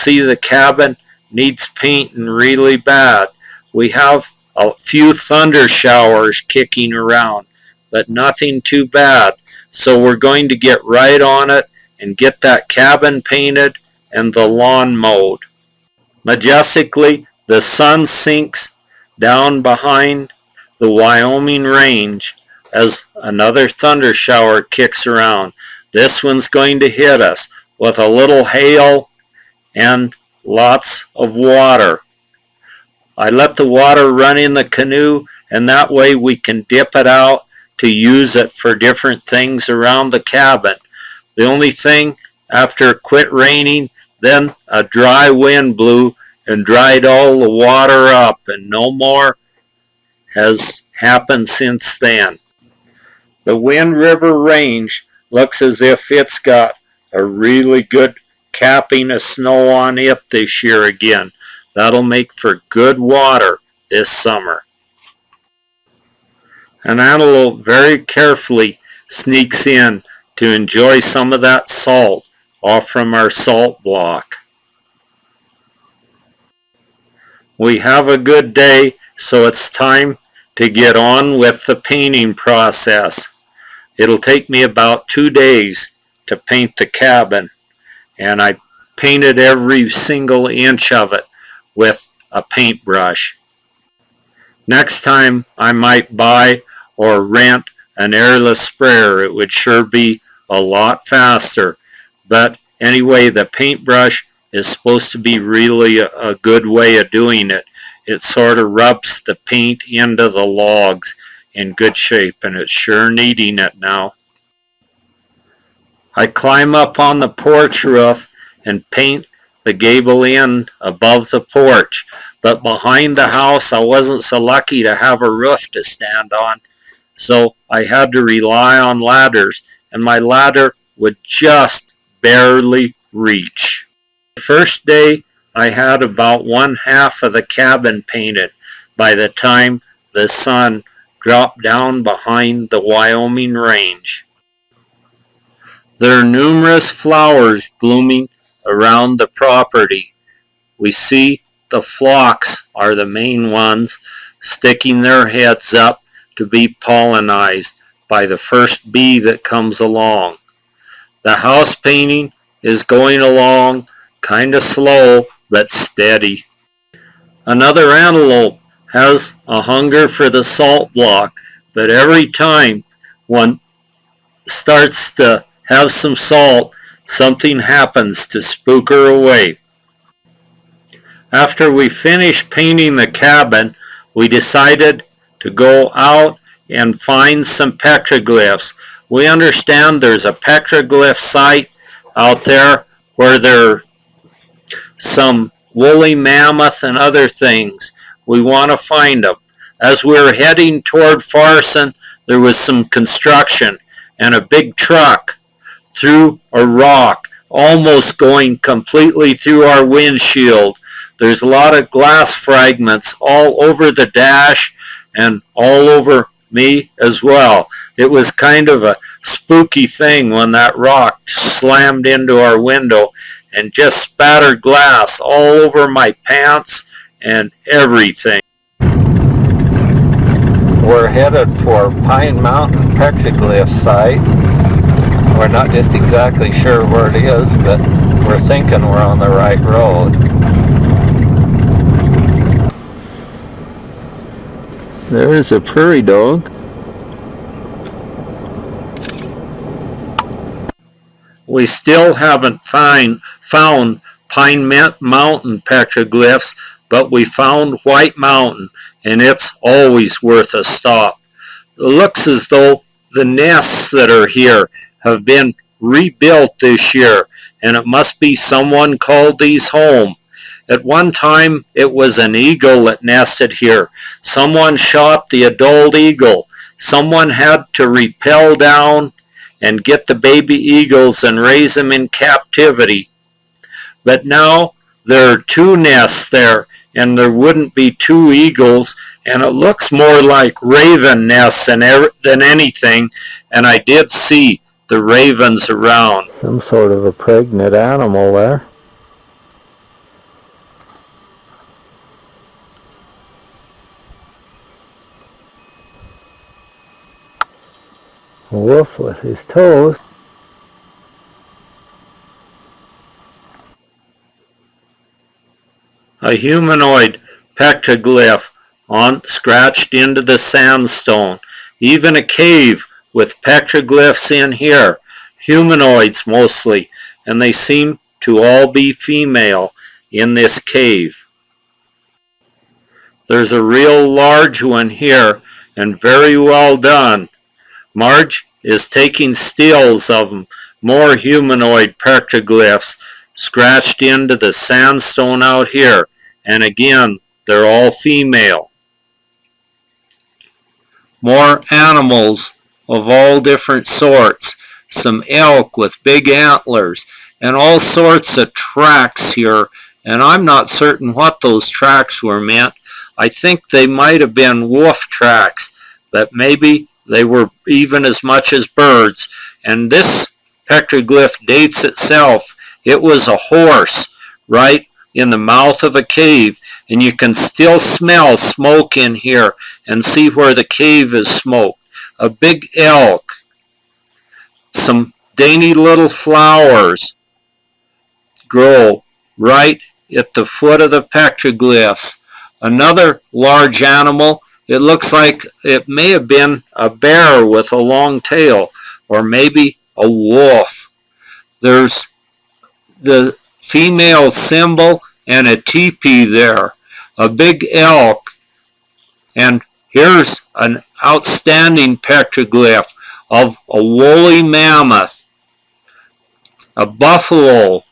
see the cabin needs painting really bad. We have a few thunder showers kicking around, but nothing too bad. So we're going to get right on it and get that cabin painted and the lawn mowed. Majestically, the sun sinks down behind the Wyoming range as another thunder shower kicks around. This one's going to hit us with a little hail and lots of water. I let the water run in the canoe, and that way we can dip it out to use it for different things around the cabin. The only thing, after it quit raining, then a dry wind blew and dried all the water up, and no more has happened since then. The Wind River Range looks as if it's got a really good capping of snow on it this year again. That'll make for good water this summer. An antelope very carefully sneaks in to enjoy some of that salt off from our salt block. We have a good day, so it's time to get on with the painting process. It'll take me about 2 days to paint the cabin, and I painted every single inch of it with a paintbrush. Next time I might buy or rent an airless sprayer. It would sure be a lot faster, but anyway, the paintbrush is supposed to be really a good way of doing it. It sort of rubs the paint into the logs in good shape, and it's sure needing it now. I climb up on the porch roof and paint the gable end above the porch, but behind the house I wasn't so lucky to have a roof to stand on, so I had to rely on ladders, and my ladder would just barely reach. The first day I had about 1/2 of the cabin painted by the time the sun dropped down behind the Wyoming range. There are numerous flowers blooming around the property. We see the phlox are the main ones, sticking their heads up to be pollinized by the first bee that comes along. The house painting is going along kind of slow but steady. Another antelope has a hunger for the salt block, but every time one starts to have some salt, something happens to spook her away. After we finished painting the cabin, we decided to go out and find some petroglyphs. We understand there's a petroglyph site out there where there are some woolly mammoth and other things. We want to find them. As we were heading toward Farson, there was some construction, and a big truck threw a rock, almost going completely through our windshield. There's a lot of glass fragments all over the dash and all over me as well. It was kind of a spooky thing when that rock slammed into our window and just spattered glass all over my pants and everything. We're headed for Pine Mountain Petroglyph site. We're not just exactly sure where it is, but we're thinking we're on the right road. There's a prairie dog. We still haven't found Pine Mountain petroglyphs, but we found White Mountain, and it's always worth a stop. It looks as though the nests that are here have been rebuilt this year, and it must be someone called these home. At one time, it was an eagle that nested here. Someone shot the adult eagle. Someone had to rappel down and get the baby eagles and raise them in captivity. But now there are 2 nests there, and there wouldn't be 2 eagles, and it looks more like raven nests than anything, and I did see the ravens around. Some sort of a pregnant animal there. wolf with his toes. A humanoid petroglyph scratched into the sandstone. Even a cave with petroglyphs in here. Humanoids mostly, and they seem to all be female in this cave. There's a real large one here, and very well done. Marge is taking stills of them, more humanoid petroglyphs scratched into the sandstone out here, and again, they're all female. More animals of all different sorts, some elk with big antlers, and all sorts of tracks here, and I'm not certain what those tracks were meant. I think they might have been wolf tracks, but maybe they were even as much as birds. And this petroglyph dates itself. It was a horse right in the mouth of a cave, and you can still smell smoke in here and see where the cave is smoked. A big elk, some dainty little flowers grow right at the foot of the petroglyphs. Another large animal, it looks like it may have been a bear with a long tail, or maybe a wolf. There's the female symbol and a teepee there, a big elk, and here's an outstanding petroglyph of a woolly mammoth, a buffalo.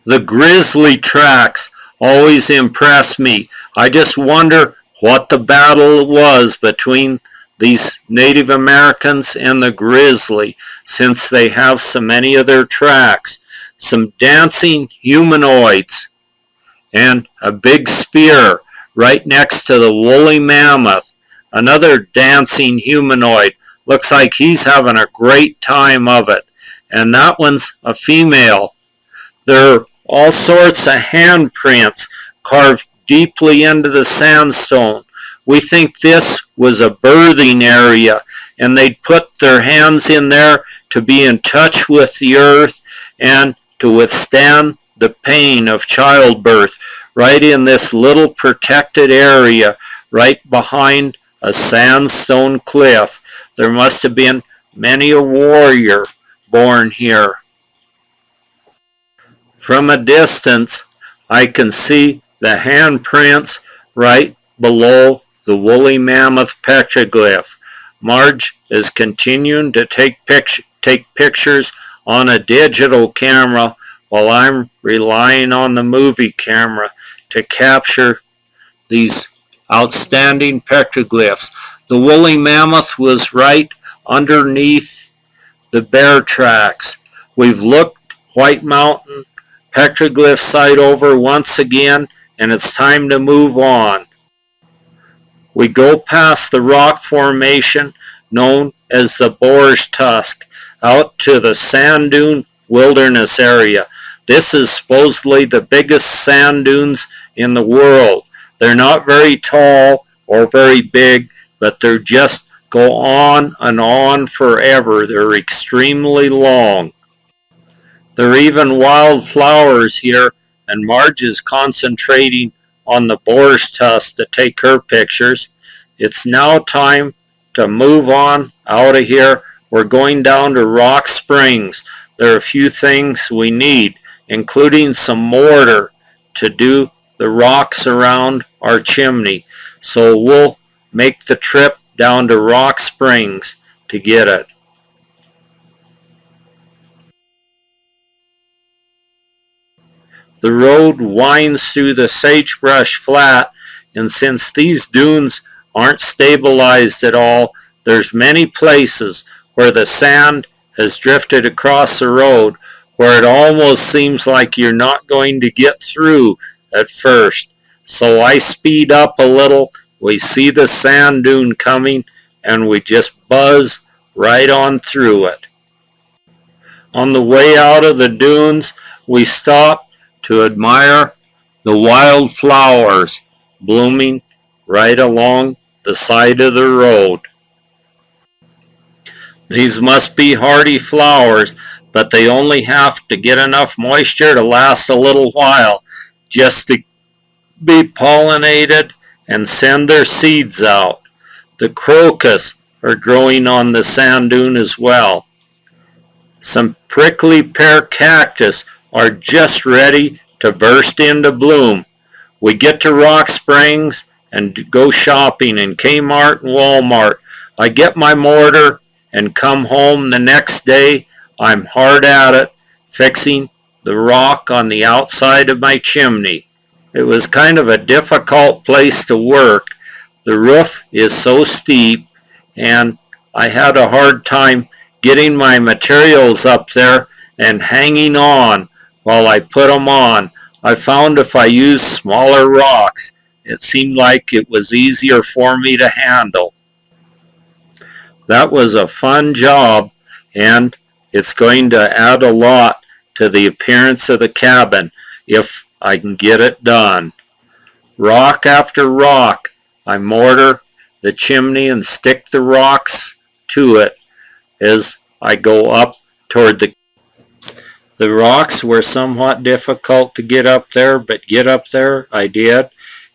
The grizzly tracks always impress me. I just wonder what the battle was between these Native Americans and the grizzly, since they have so many of their tracks. Some dancing humanoids and a big spear right next to the woolly mammoth. Another dancing humanoid. Looks like he's having a great time of it. And that one's a female. There are all sorts of handprints carved deeply into the sandstone. We think this was a birthing area, and they'd put their hands in there to be in touch with the earth and to withstand the pain of childbirth right in this little protected area right behind a sandstone cliff. There must have been many a warrior born here. From a distance, I can see the handprints right below the woolly mammoth petroglyph. Marge is continuing to take pictures on a digital camera while I'm relying on the movie camera to capture these outstanding petroglyphs. The woolly mammoth was right underneath the bear tracks. We've looked White Mountain petroglyph site over once again, and it's time to move on. We go past the rock formation known as the Boar's Tusk out to the sand dune wilderness area. This is supposedly the biggest sand dunes in the world. They're not very tall or very big, but they just go on and on forever. They're extremely long. There are even wild flowers here, and Marge is concentrating on the boar's tusk to take her pictures. It's now time to move on out of here. We're going down to Rock Springs. There are a few things we need, including some mortar to do the rocks around our chimney. So we'll make the trip down to Rock Springs to get it. The road winds through the sagebrush flat, and since these dunes aren't stabilized at all, there's many places where the sand has drifted across the road where it almost seems like you're not going to get through at first. So I speed up a little, we see the sand dune coming, and we just buzz right on through it. On the way out of the dunes, we stop to admire the wild flowers blooming right along the side of the road. These must be hardy flowers, but they only have to get enough moisture to last a little while, just to be pollinated and send their seeds out. The crocus are growing on the sand dune as well. Some prickly pear cactus are just ready to burst into bloom. We get to Rock Springs and go shopping in Kmart and Walmart. I get my mortar and come home the next day. I'm hard at it, fixing the rock on the outside of my chimney. It was kind of a difficult place to work. The roof is so steep, and I had a hard time getting my materials up there and hanging on while I put them on. I found if I used smaller rocks, it seemed like it was easier for me to handle. That was a fun job, and it's going to add a lot to the appearance of the cabin if I can get it done. Rock after rock, I mortar the chimney and stick the rocks to it as I go up toward the. The rocks were somewhat difficult to get up there, but get up there I did,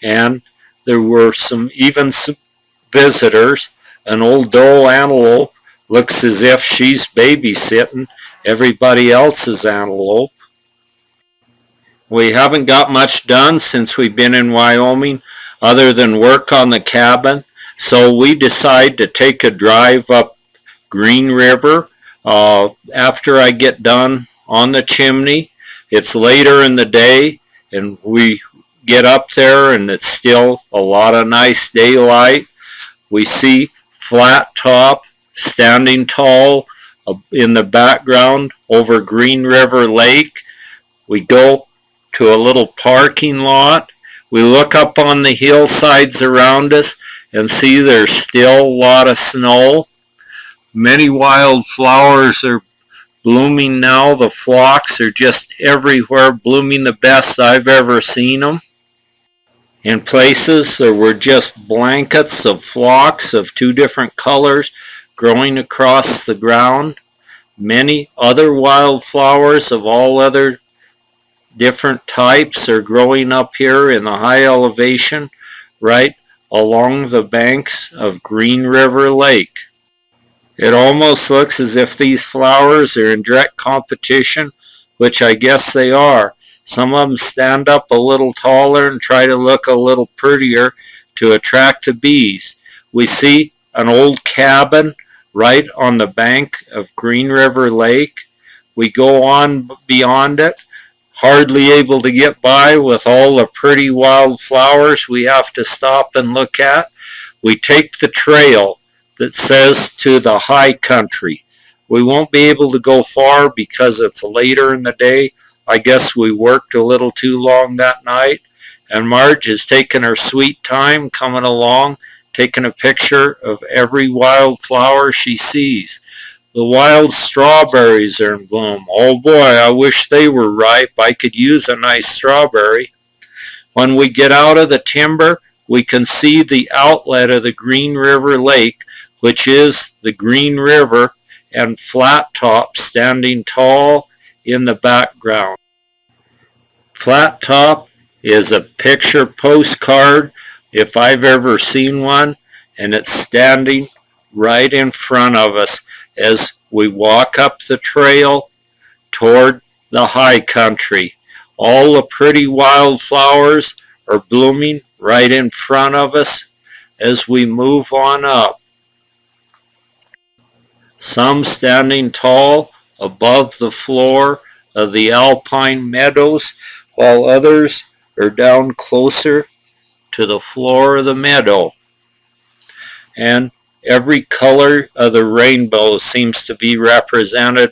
and there were some visitors. An old doe antelope looks as if she's babysitting everybody else's antelope. We haven't got much done since we've been in Wyoming other than work on the cabin, so we decide to take a drive up Green River after I get done on the chimney. It's later in the day, and we get up there, and it's still a lot of nice daylight. We see Flat Top standing tall in the background over Green River Lake. We go to a little parking lot. We look up on the hillsides around us and see there's still a lot of snow. Many wildflowers are blooming now. The phlox are just everywhere, blooming the best I've ever seen them. In places there were just blankets of phlox of two different colors growing across the ground. Many other wildflowers of all other different types are growing up here in the high elevation right along the banks of Green River Lake. It almost looks as if these flowers are in direct competition, which I guess they are. Some of them stand up a little taller and try to look a little prettier to attract the bees. We see an old cabin right on the bank of Green River Lake. We go on beyond it, hardly able to get by with all the pretty wildflowers we have to stop and look at. We take the trail that says to the high country. We won't be able to go far because it's later in the day. I guess we worked a little too long that night, and Marge is taking her sweet time coming along, taking a picture of every wildflower she sees. The wild strawberries are in bloom. Oh boy, I wish they were ripe. I could use a nice strawberry. When we get out of the timber, we can see the outlet of the Green River Lake, which is the Green River, and Flat Top standing tall in the background. Flat Top is a picture postcard if I've ever seen one, and it's standing right in front of us as we walk up the trail toward the high country. All the pretty wildflowers are blooming right in front of us as we move on up. Some standing tall above the floor of the alpine meadows, while others are down closer to the floor of the meadow. And every color of the rainbow seems to be represented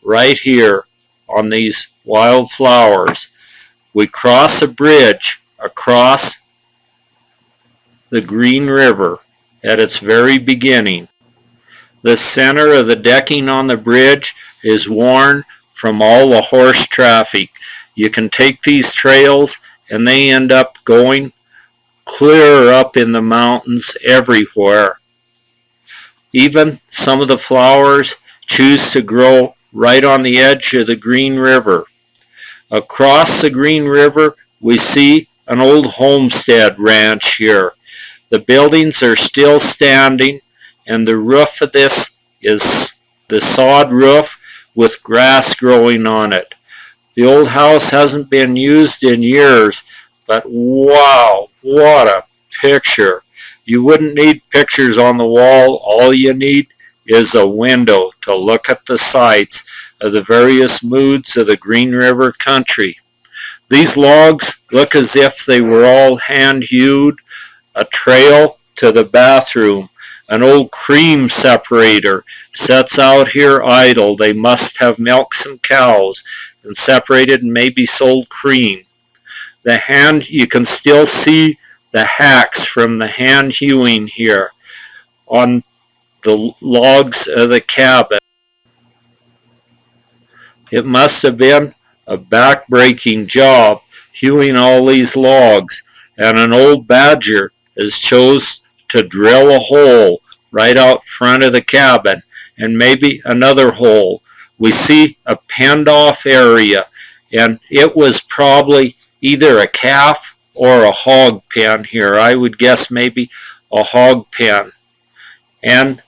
right here on these wildflowers. We cross a bridge across the Green River at its very beginning. The center of the decking on the bridge is worn from all the horse traffic. You can take these trails and they end up going clear up in the mountains everywhere. Even some of the flowers choose to grow right on the edge of the Green River. Across the Green River, we see an old homestead ranch here. The buildings are still standing, and the roof of this is the sod roof with grass growing on it. The old house hasn't been used in years, but wow, what a picture. You wouldn't need pictures on the wall. All you need is a window to look at the sights of the various moods of the Green River country. These logs look as if they were all hand-hewed. A trail to the bathroom. An old cream separator sets out here idle. They must have milked some cows and separated and maybe sold cream. The hand, you can still see the hacks from the hand hewing here on the logs of the cabin. It must have been a back-breaking job hewing all these logs, and an old badger has chose to drill a hole right out front of the cabin, and maybe another hole. We see a penned off area, and it was probably either a calf or a hog pen here. I would guess maybe a hog pen. And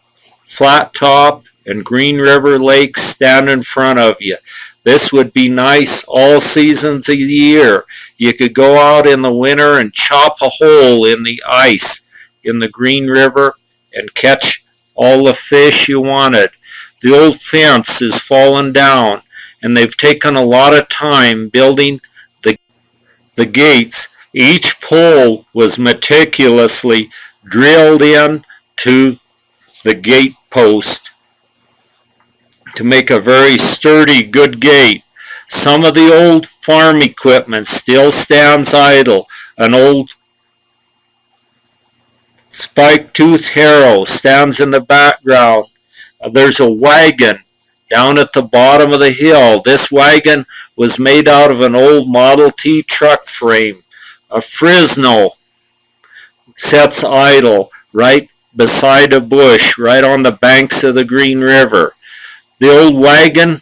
Flat Top and Green River Lakes stand in front of you. This would be nice all seasons of the year. You could go out in the winter and chop a hole in the ice in the Green River and catch all the fish you wanted. The old fence is fallen down, and they've taken a lot of time building the gates. Each pole was meticulously drilled in to the gate post to make a very sturdy, good gate. Some of the old farm equipment still stands idle. An old spike-tooth harrow stands in the background. There's a wagon down at the bottom of the hill. This wagon was made out of an old Model T truck frame. A Fresno sits idle right beside a bush right on the banks of the Green River. The old wagon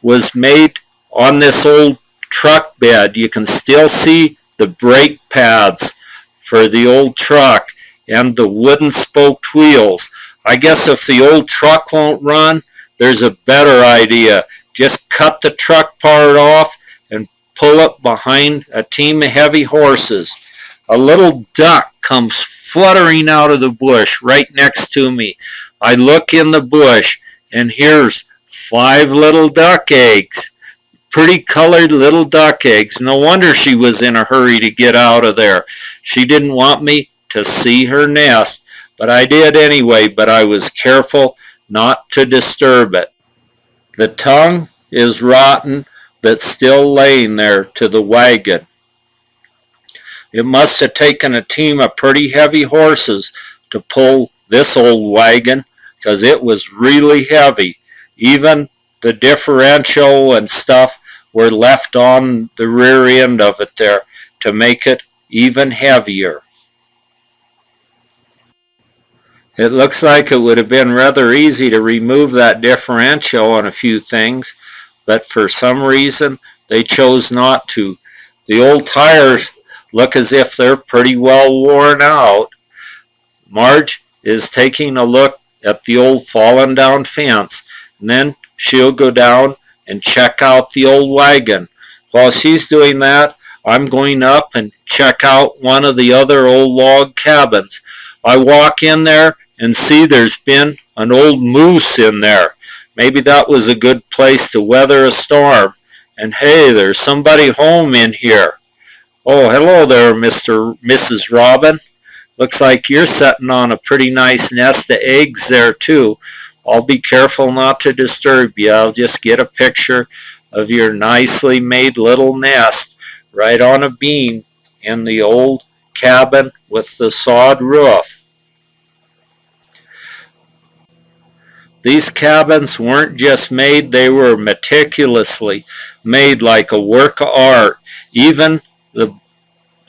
was made on this old truck bed. You can still see the brake pads for the old truck and the wooden spoked wheels. I guess if the old truck won't run, there's a better idea. Just cut the truck part off and pull it behind a team of heavy horses. A little duck comes fluttering out of the bush right next to me. I look in the bush, and here's 5 little duck eggs. Pretty colored little duck eggs. No wonder she was in a hurry to get out of there. She didn't want me to see her nest, but I did anyway, but I was careful not to disturb it. The tongue is rotten, but still laying there to the wagon. It must have taken a team of pretty heavy horses to pull this old wagon, because it was really heavy. Even the differential and stuff were left on the rear end of it there to make it even heavier. It looks like it would have been rather easy to remove that differential and a few things, but for some reason they chose not to. The old tires look as if they're pretty well worn out. Marge is taking a look at the old fallen down fence, and then she'll go down and check out the old wagon. While she's doing that, I'm going up and check out one of the other old log cabins. I walk in there and see there's been an old moose in there. Maybe that was a good place to weather a storm. And hey, there's somebody home in here. Oh, hello there, Mrs. Robin. Looks like you're sitting on a pretty nice nest of eggs there too. I'll be careful not to disturb you. I'll just get a picture of your nicely made little nest right on a beam in the old cabin with the sod roof. These cabins weren't just made, they were meticulously made like a work of art. Even the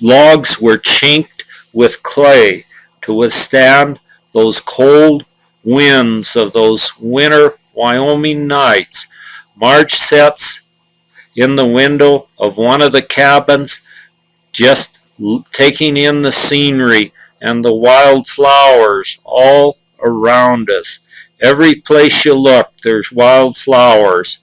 logs were chinked with clay to withstand those cold winds of those winter Wyoming nights. Marge sits in the window of one of the cabins, just taking in the scenery and the wildflowers all around us. Every place you look, there's wildflowers.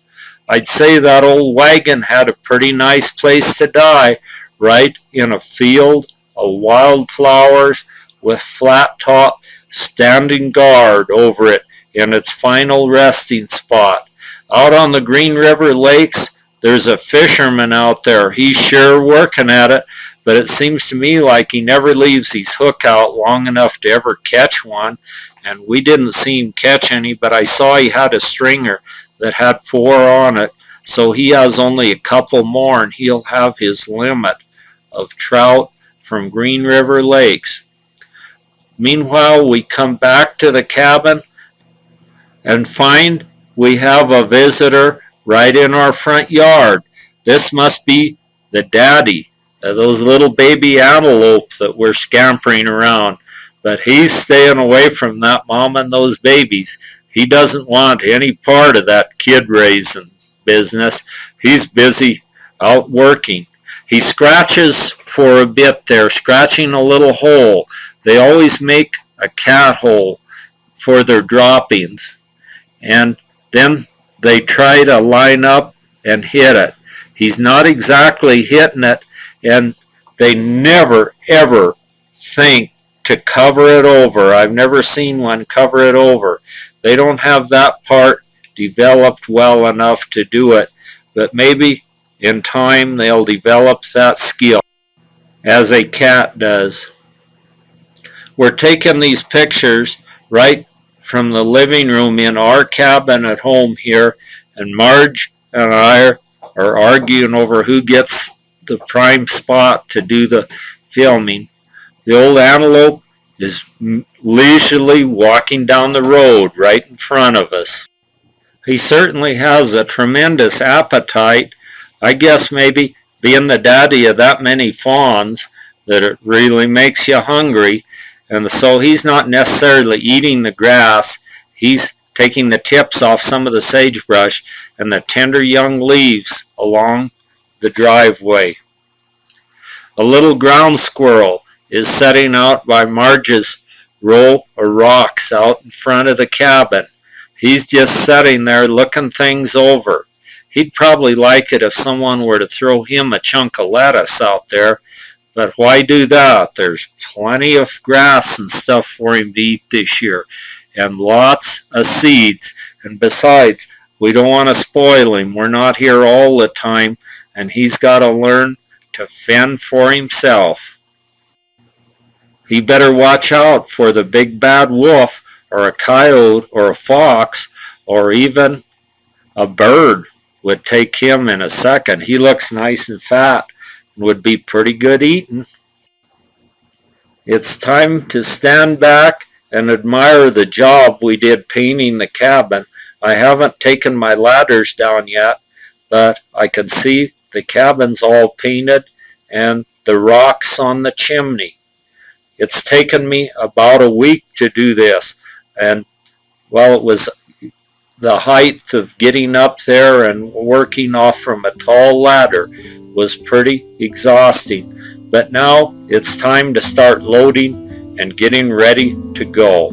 I'd say that old wagon had a pretty nice place to die, right in a field of wildflowers with Flat Top standing guard over it in its final resting spot. Out on the Green River Lakes, there's a fisherman out there. He's sure working at it, but it seems to me like he never leaves his hook out long enough to ever catch one, and we didn't see him catch any, but I saw he had a stringer that had 4 on it, so he has only a couple more and he'll have his limit of trout from Green River Lakes. Meanwhile, we come back to the cabin and find we have a visitor right in our front yard. This must be the daddy of those little baby antelope that we're scampering around. But he's staying away from that mom and those babies. He doesn't want any part of that kid raising business. He's busy out working. He scratches for a bit there, scratching a little hole. They always make a cat hole for their droppings, and then they try to line up and hit it. He's not exactly hitting it, and they never ever think to cover it over. I've never seen one cover it over. They don't have that part developed well enough to do it, but maybe in time they'll develop that skill as a cat does. We're taking these pictures right from the living room in our cabin at home here, and Marge and I are arguing over who gets the prime spot to do the filming. The old antelope is leisurely walking down the road right in front of us. He certainly has a tremendous appetite. I guess maybe being the daddy of that many fawns that it really makes you hungry, and so he's not necessarily eating the grass. He's taking the tips off some of the sagebrush and the tender young leaves along the driveway. A little ground squirrel is setting out by Marge's row of rocks out in front of the cabin. He's just sitting there looking things over. He'd probably like it if someone were to throw him a chunk of lettuce out there, but why do that? There's plenty of grass and stuff for him to eat this year, and lots of seeds. And besides, we don't want to spoil him. We're not here all the time, and he's got to learn to fend for himself. He better watch out for the big bad wolf, or a coyote, or a fox, or even a bird would take him in a second. He looks nice and fat and would be pretty good eating. It's time to stand back and admire the job we did painting the cabin. I haven't taken my ladders down yet, but I can see the cabin's all painted and the rocks on the chimney. It's taken me about a week to do this, and well, it was the height of getting up there and working off from a tall ladder was pretty exhausting. But now it's time to start loading and getting ready to go.